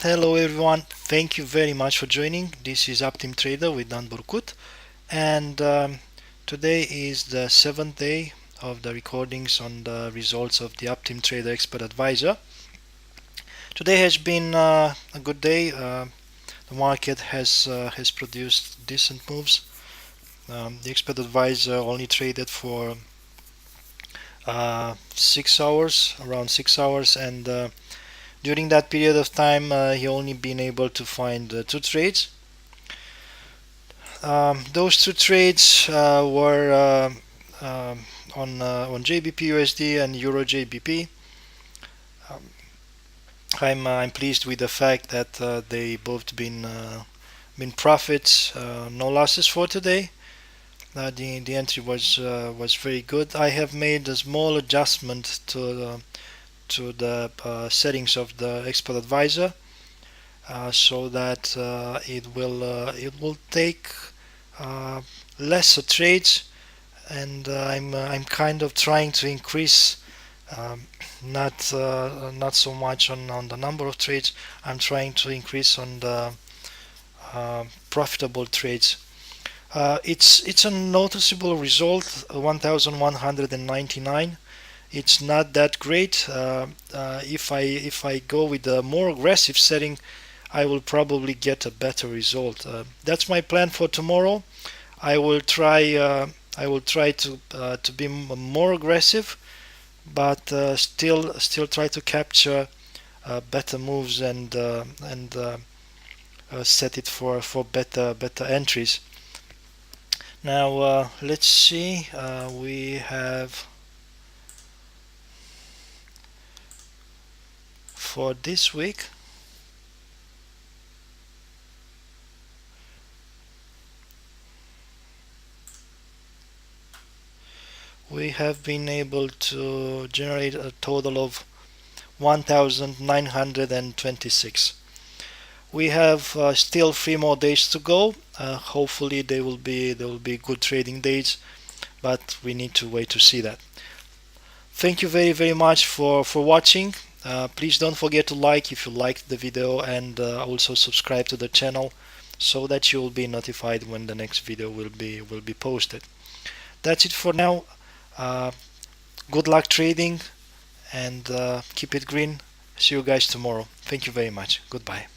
Hello everyone, thank you very much for joining. This is Optim Trader with Burcut, and today is the seventh day of the recordings on the results of the Optim Trader Expert Advisor. Today has been a good day. The market has produced decent moves. The Expert Advisor only traded for 6 hours, around 6 hours, and during that period of time, he only been able to find two trades. Those two trades were on JBP USD and Euro JBP. I'm pleased with the fact that they both been profits, no losses for today. The entry was very good. I have made a small adjustment to the settings of the Expert Advisor, so that it will take lesser trades, and I'm kind of trying to increase, um, not so much on the number of trades. I'm trying to increase on the profitable trades. It's a noticeable result, 1,199. It's not that great. If I go with a more aggressive setting, I will probably get a better result. That's my plan for tomorrow. I will try. I will try to be more aggressive, but still try to capture better moves, and set it for better entries. Now let's see. We have for this week. We have been able to generate a total of 1,926. We have still 3 more days to go. Hopefully they will be good trading days, but we need to wait to see that. Thank you very much for watching. Please don't forget to like if you liked the video, and also subscribe to the channel so that you will be notified when the next video will be posted. That's it for now. Uh, Good luck trading, and keep it green. See you guys tomorrow. Thank you very much. Goodbye.